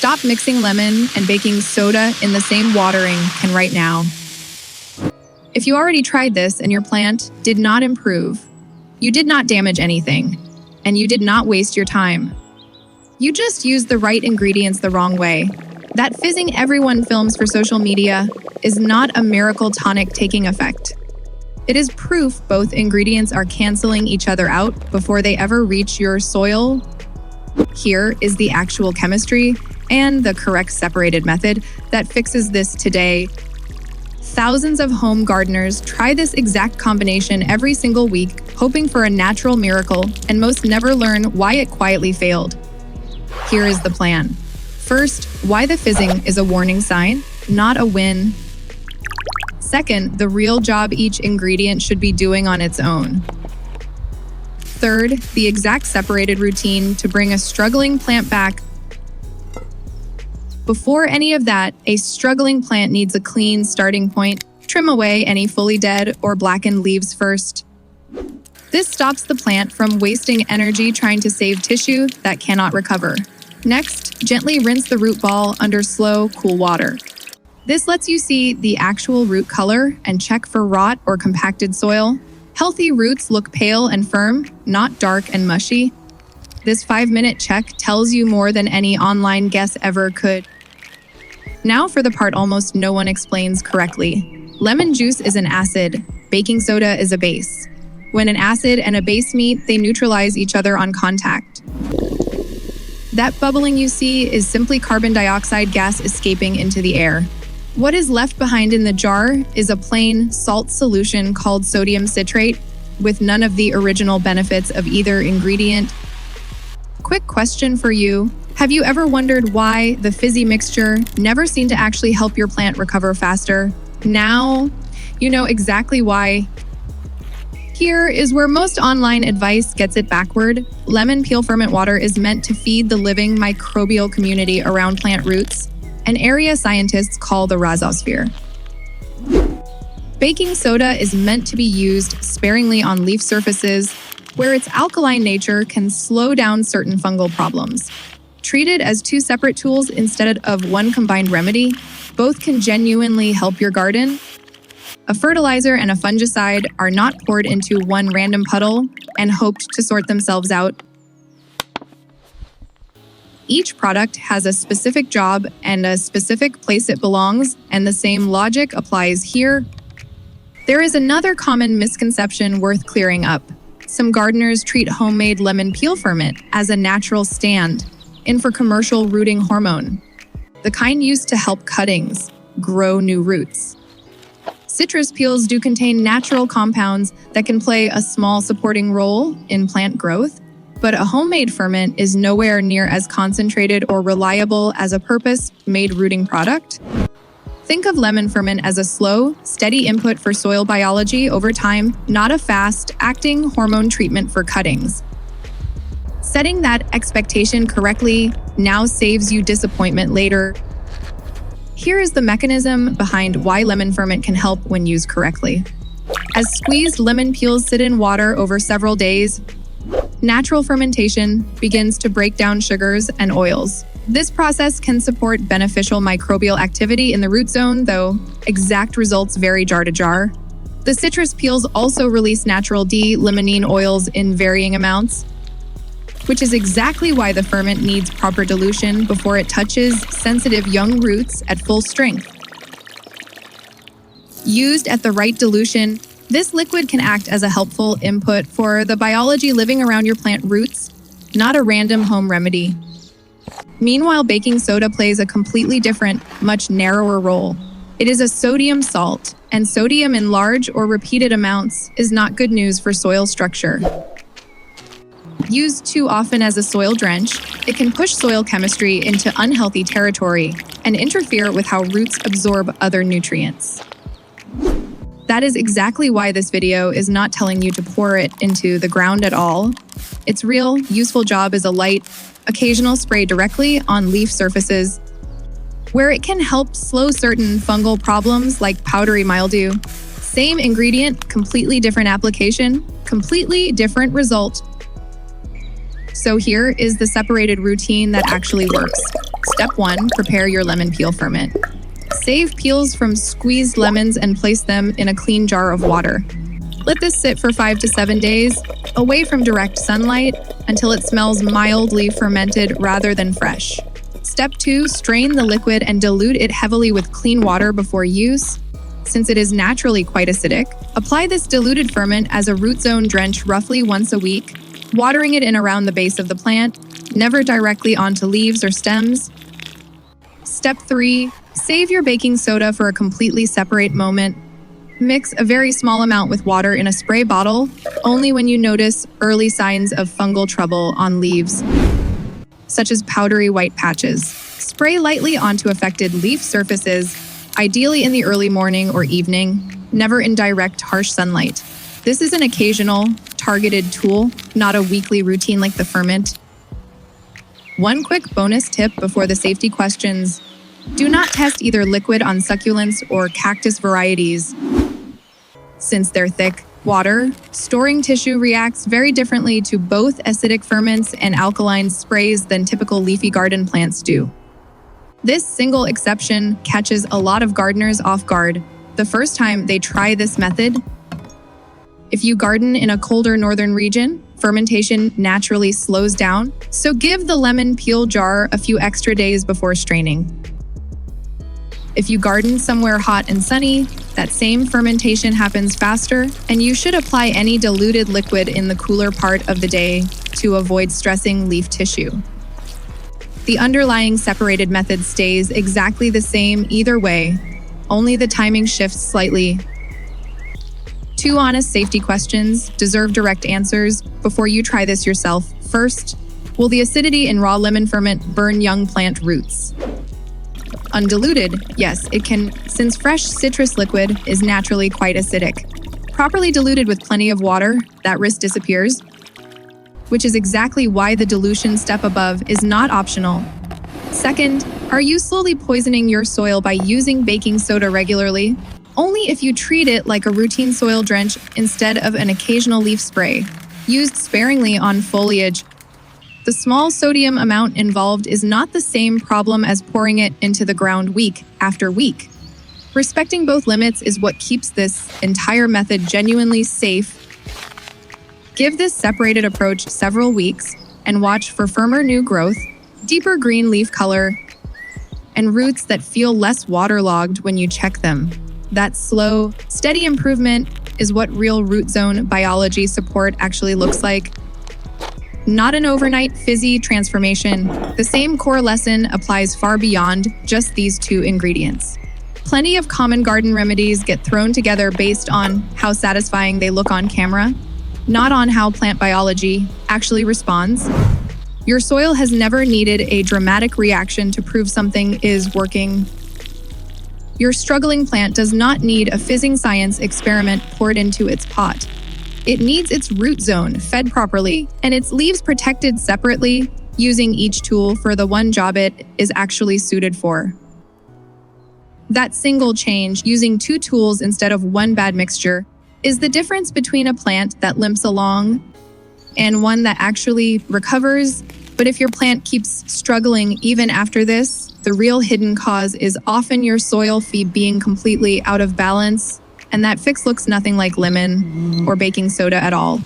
Stop mixing lemon and baking soda in the same watering can right now. If you already tried this and your plant did not improve, you did not damage anything, and you did not waste your time. You just used the right ingredients the wrong way. That fizzing everyone films for social media is not a miracle tonic taking effect. It is proof both ingredients are canceling each other out before they ever reach your soil. Here is the actual chemistry and the correct separated method that fixes this today. Thousands of home gardeners try this exact combination every single week, hoping for a natural miracle, and most never learn why it quietly failed. Here is the plan. First, why the fizzing is a warning sign, not a win. Second, the real job each ingredient should be doing on its own. Third, the exact separated routine to bring a struggling plant back. Before any of that, a struggling plant needs a clean starting point. Trim away any fully dead or blackened leaves first. This stops the plant from wasting energy trying to save tissue that cannot recover. Next, gently rinse the root ball under slow, cool water. This lets you see the actual root color and check for rot or compacted soil. Healthy roots look pale and firm, not dark and mushy. This 5-minute check tells you more than any online guess ever could. Now for the part almost no one explains correctly. Lemon juice is an acid, baking soda is a base. When an acid and a base meet, they neutralize each other on contact. That bubbling you see is simply carbon dioxide gas escaping into the air. What is left behind in the jar is a plain salt solution called sodium citrate, with none of the original benefits of either ingredient. Quick question for you. Have you ever wondered why the fizzy mixture never seemed to actually help your plant recover faster? Now, you know exactly why. Here is where most online advice gets it backward. Lemon peel ferment water is meant to feed the living microbial community around plant roots, an area scientists call the rhizosphere. Baking soda is meant to be used sparingly on leaf surfaces, where its alkaline nature can slow down certain fungal problems. Treated as two separate tools instead of one combined remedy, both can genuinely help your garden. A fertilizer and a fungicide are not poured into one random puddle and hoped to sort themselves out. Each product has a specific job and a specific place it belongs, and the same logic applies here. There is another common misconception worth clearing up. Some gardeners treat homemade lemon peel ferment as a natural stand in for commercial rooting hormone, the kind used to help cuttings grow new roots. Citrus peels do contain natural compounds that can play a small supporting role in plant growth, but a homemade ferment is nowhere near as concentrated or reliable as a purpose-made rooting product. Think of lemon ferment as a slow, steady input for soil biology over time, not a fast-acting hormone treatment for cuttings. Setting that expectation correctly now saves you disappointment later. Here is the mechanism behind why lemon ferment can help when used correctly. As squeezed lemon peels sit in water over several days, natural fermentation begins to break down sugars and oils. This process can support beneficial microbial activity in the root zone, though exact results vary jar to jar. The citrus peels also release natural D-limonene oils in varying amounts, which is exactly why the ferment needs proper dilution before it touches sensitive young roots at full strength. Used at the right dilution, this liquid can act as a helpful input for the biology living around your plant roots, not a random home remedy. Meanwhile, baking soda plays a completely different, much narrower role. It is a sodium salt, and sodium in large or repeated amounts is not good news for soil structure. Used too often as a soil drench, it can push soil chemistry into unhealthy territory and interfere with how roots absorb other nutrients. That is exactly why this video is not telling you to pour it into the ground at all. Its real, useful job is a light, occasional spray directly on leaf surfaces, where it can help slow certain fungal problems like powdery mildew. Same ingredient, completely different application, completely different result. So here is the separated routine that actually works. Step 1. Prepare your lemon peel ferment. Save peels from squeezed lemons and place them in a clean jar of water. Let this sit for 5 to 7 days, away from direct sunlight, until it smells mildly fermented rather than fresh. Step 2. Strain the liquid and dilute it heavily with clean water before use. Since it is naturally quite acidic, apply this diluted ferment as a root zone drench roughly once a week, watering it in around the base of the plant, never directly onto leaves or stems. Step 3. Save your baking soda for a completely separate moment. Mix a very small amount with water in a spray bottle, only when you notice early signs of fungal trouble on leaves, such as powdery white patches. Spray lightly onto affected leaf surfaces, ideally in the early morning or evening, never in direct, harsh sunlight. This is an occasional, targeted tool, not a weekly routine like the ferment. One quick bonus tip before the safety questions: do not test either liquid on succulents or cactus varieties. Since they're thick, water, storing tissue reacts very differently to both acidic ferments and alkaline sprays than typical leafy garden plants do. This single exception catches a lot of gardeners off guard the first time they try this method. If you garden in a colder northern region, fermentation naturally slows down, so give the lemon peel jar a few extra days before straining. If you garden somewhere hot and sunny, that same fermentation happens faster, and you should apply any diluted liquid in the cooler part of the day to avoid stressing leaf tissue. The underlying separated method stays exactly the same either way, only the timing shifts slightly. 2 honest safety questions deserve direct answers before you try this yourself. First, will the acidity in raw lemon ferment burn young plant roots? Undiluted, yes, it can, since fresh citrus liquid is naturally quite acidic. Properly diluted with plenty of water, that risk disappears, which is exactly why the dilution step above is not optional. Second, are you slowly poisoning your soil by using baking soda regularly? Only if you treat it like a routine soil drench instead of an occasional leaf spray, used sparingly on foliage. The small sodium amount involved is not the same problem as pouring it into the ground week after week. Respecting both limits is what keeps this entire method genuinely safe. Give this separated approach several weeks and watch for firmer new growth, deeper green leaf color, and roots that feel less waterlogged when you check them. That slow, steady improvement is what real root zone biology support actually looks like. Not an overnight fizzy transformation. The same core lesson applies far beyond just these 2 ingredients. Plenty of common garden remedies get thrown together based on how satisfying they look on camera, not on how plant biology actually responds. Your soil has never needed a dramatic reaction to prove something is working. Your struggling plant does not need a fizzing science experiment poured into its pot. It needs its root zone fed properly and its leaves protected separately, using each tool for the one job it is actually suited for. That single change, using 2 tools instead of one bad mixture, is the difference between a plant that limps along and one that actually recovers. But if your plant keeps struggling even after this, the real hidden cause is often your soil feed being completely out of balance, and that fix looks nothing like lemon or baking soda at all.